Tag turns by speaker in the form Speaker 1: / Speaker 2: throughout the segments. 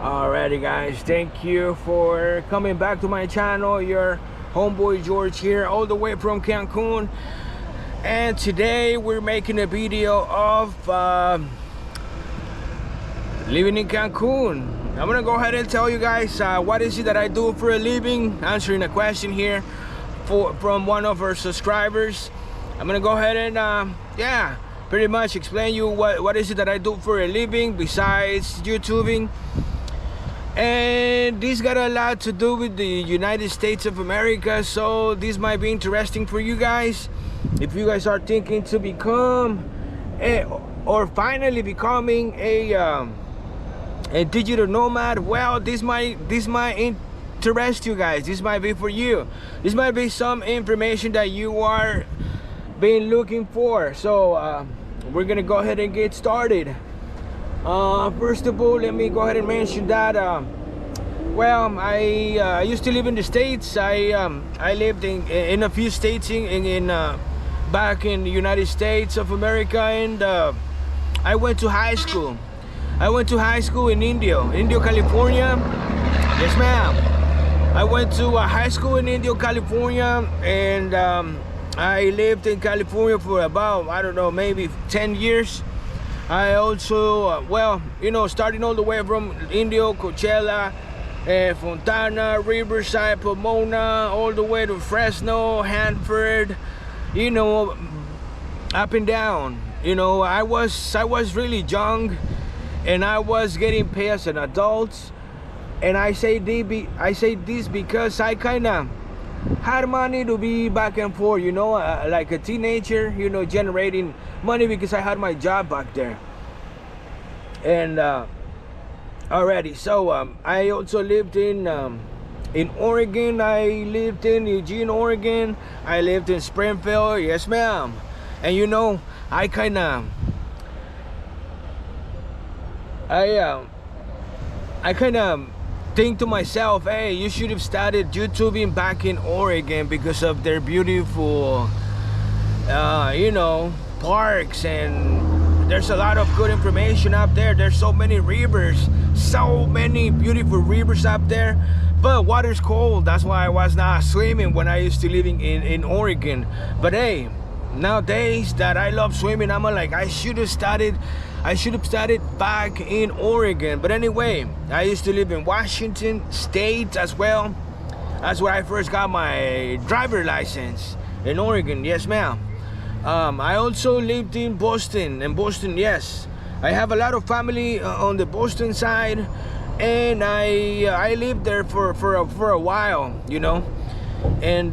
Speaker 1: Alrighty guys, thank you for coming back to my channel. Your homeboy George here, all the way from Cancun. And today we're making a video of living in Cancun. I'm gonna go ahead and tell you guys what is it that I do for a living, answering a question here from one of our subscribers. I'm gonna go ahead and yeah, pretty much explain you what is it that I do for a living besides YouTubing. And this got a lot to do with the United States of America, so this might be interesting for you guys if you guys are thinking to become or finally becoming a digital nomad. Well, this might interest you guys. This might be for you. This might be some information that you are been looking for. So we're gonna go ahead and get started. First of all, let me go ahead and mention that well, I used to live in the States. I lived in a few states in back in the United States of America, and I went to high school. I went to high school in Indio, California. Yes, ma'am. I went to high school in Indio, California, and I lived in California for about, I don't know, maybe 10 years. I also, well, you know, starting all the way from Indio, Coachella, Fontana, Riverside, Pomona, all the way to Fresno, Hanford, you know, up and down. You know, I was really young, and I was getting paid as an adult. And I say this because I kind of had money to be back and forth, you know, like a teenager, you know, generating money because I had my job back there. And already, so I also lived in Oregon. I lived in Eugene, Oregon. I lived in Springfield. Yes, ma'am. And you know, I kind of think to myself, hey, you should have started YouTubing back in Oregon because of their beautiful you know, parks, and there's a lot of good information up there. There's so many rivers, so many beautiful rivers up there, but water's cold. That's why I was not swimming when I used to living in Oregon. But hey, nowadays that I love swimming, I'm like, I should have started back in Oregon. But anyway, I used to live in Washington State as well. That's where I first got my driver license, in Oregon. Yes, ma'am. I also lived in Boston. Yes, I have a lot of family on the Boston side, and I lived there for a while, you know. And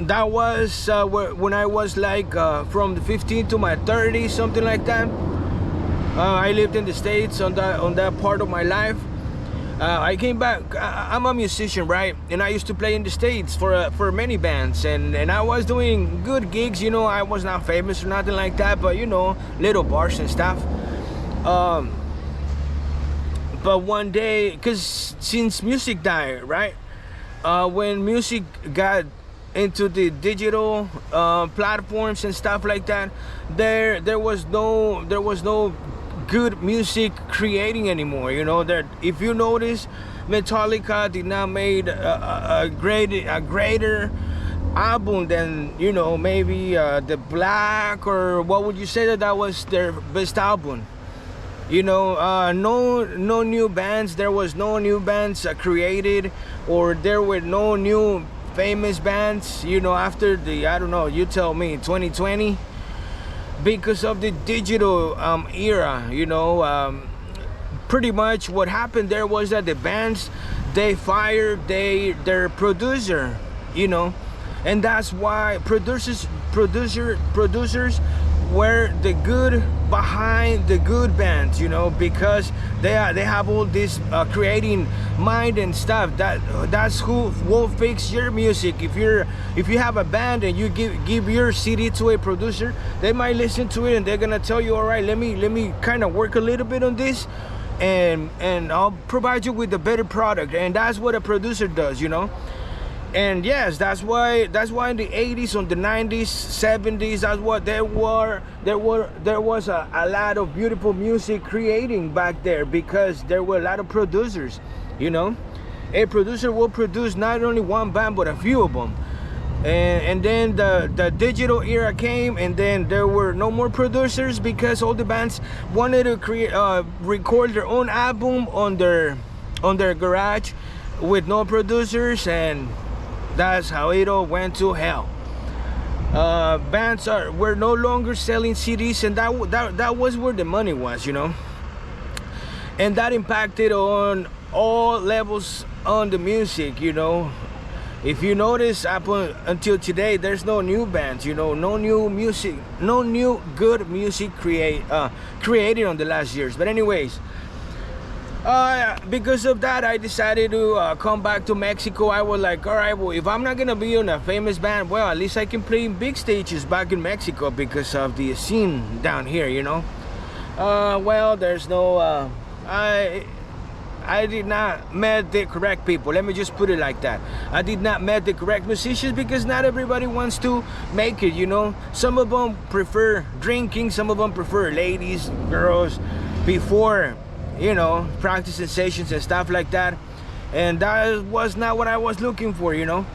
Speaker 1: that was when I was like from the 15 to my 30s, something like that. I lived in the States on that part of my life. I came back. I'm a musician, right? And I used to play in the States for many bands, and I was doing good gigs. You know, I was not famous or nothing like that, but you know, little bars and stuff. But one day, because since music died, right? When music got into the digital platforms and stuff like that, there was no good music creating anymore. You know, that if you notice, Metallica did not made a greater album than, you know, maybe the Black, or what would you say that was their best album? You know, no new bands. There was no new bands created, or there were no new famous bands, you know, after the, I don't know, you tell me, 2020, because of the digital era. You know, pretty much what happened there was that the bands, they fired their producer, you know, and that's why producers were the good behind the good bands, you know, because they have all this creating mind and stuff. That's who will fix your music. If you have a band and you give your CD to a producer, they might listen to it and they're gonna tell you, all right, let me kind of work a little bit on this, and I'll provide you with a better product. And that's what a producer does, you know. And yes, that's why in the 80s, on the 90s, 70s, that's what there was a lot of beautiful music creating back there, because there were a lot of producers. You know, a producer will produce not only one band but a few of them. And then the digital era came, and then there were no more producers, because all the bands wanted to record their own album on their garage with no producers, and that's how it all went to hell. Bands were no longer selling CDs, and that was where the money was, you know. And that impacted on all levels on the music, you know. If you notice, up until today, there's no new bands, you know, no new music, no new good music created on the last years. But anyways, because of that, I decided to come back to Mexico. I was like, all right, well, if I'm not gonna be on a famous band, well, at least I can play in big stages back in Mexico, because of the scene down here, you know. Well, there's no, I did not met the correct people. Let me just put it like that. I did not met the correct musicians, because not everybody wants to make it, you know. Some of them prefer drinking, some of them prefer ladies, girls, before, you know, practicing sessions and stuff like that. And that was not what I was looking for, you know.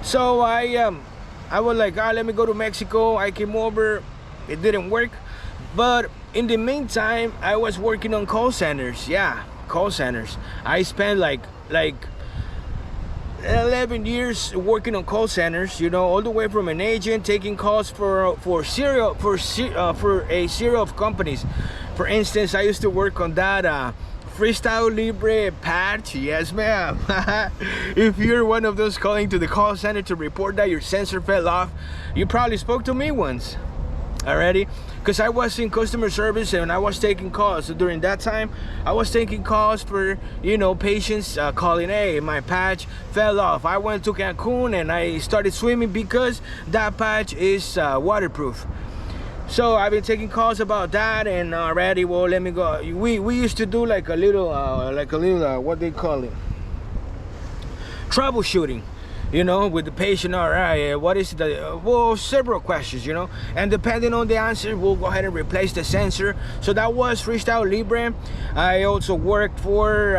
Speaker 1: So I was like, let me go to Mexico. I came over, it didn't work. But in the meantime, I was working on call centers. Yeah, call centers. I spent like 11 years working on call centers, you know, all the way from an agent taking calls for a serial of companies. For instance, I used to work on that Freestyle Libre patch. Yes, ma'am. If you're one of those calling to the call center to report that your sensor fell off, you probably spoke to me once already, because I was in customer service and I was taking calls. So during that time, I was taking calls for, you know, patients calling, hey, my patch fell off. I went to Cancun and I started swimming because that patch is waterproof. So I've been taking calls about that, and already, well, let me go. We used to do like a little what they call it, troubleshooting, you know, with the patient. All right, what is the, well, several questions, you know, and depending on the answer, we'll go ahead and replace the sensor. So that was Freestyle Libre. I also worked for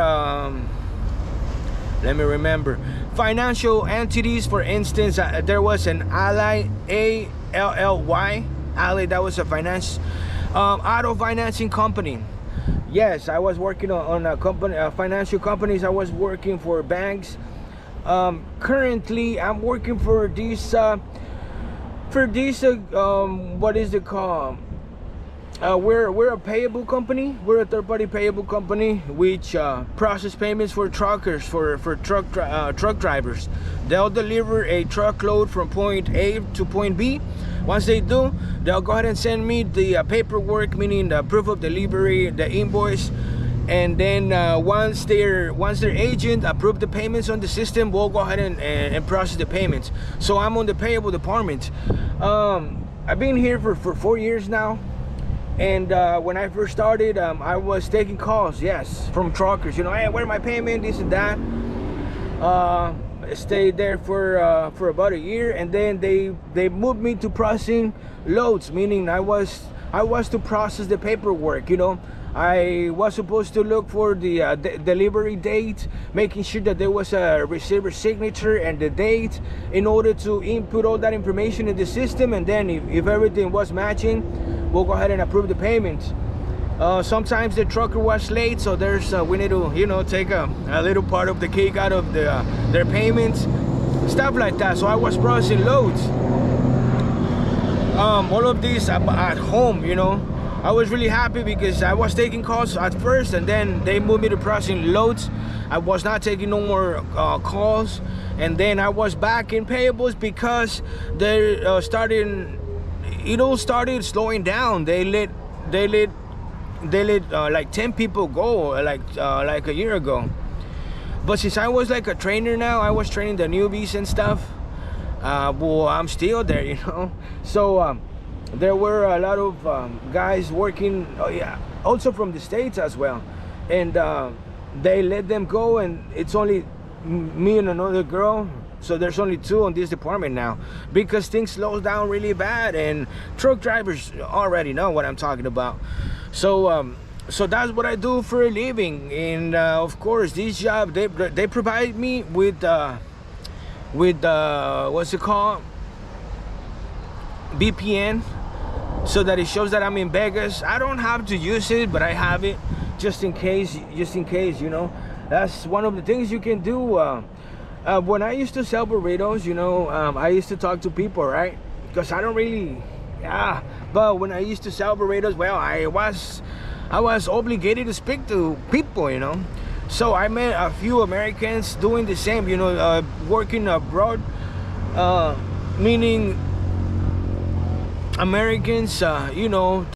Speaker 1: let me remember, financial entities. For instance, there was an Ally, ALLY, Ally. That was a auto financing company. Yes, I was working on a company, financial companies. I was working for banks. Currently I'm working for these what is it called, we're a payable company. We're a third-party payable company which process payments for truckers, for truck drivers. They'll deliver a truckload from point A to point B. Once they do, they'll go ahead and send me the paperwork, meaning the proof of delivery, the invoice. And then once their agent approve the payments on the system, we'll go ahead and process the payments. So I'm on the payable department. I've been here for 4 years now, and when I first started, I was taking calls, yes, from truckers. You know, hey, where's my payment? This and that. Stayed there for about a year, and then they moved me to processing loads, meaning I was to process the paperwork. You know, I was supposed to look for the delivery date, making sure that there was a receiver signature and the date, in order to input all that information in the system. And then if everything was matching, we'll go ahead and approve the payment. Sometimes the trucker was late, so there's we need to, you know, take a little part of the cake out of their payments, stuff like that. So I was processing loads. All of this at home, you know. I was really happy because I was taking calls at first, and then they moved me to processing loads. I was not taking no more calls, and then I was back in payables because they started slowing down. They let like 10 people go like a year ago. But since I was like a trainer now, I was training the newbies and stuff. Well, I'm still there, you know. So there were a lot of guys working, also from the States as well, and they let them go, and it's only me and another girl So there's only 2 on this department now, because things slow down really bad, and truck drivers already know what I'm talking about. So so that's what I do for a living. And of course, this job, they provide me with what's it called, VPN, so that it shows that I'm in Vegas. I don't have to use it, but I have it just in case, you know. That's one of the things you can do. When I used to sell burritos, you know, I used to talk to people, right? Because I don't really, but when I used to sell burritos, well, I was obligated to speak to people, you know. So I met a few Americans doing the same, you know, working abroad, meaning Americans, you know,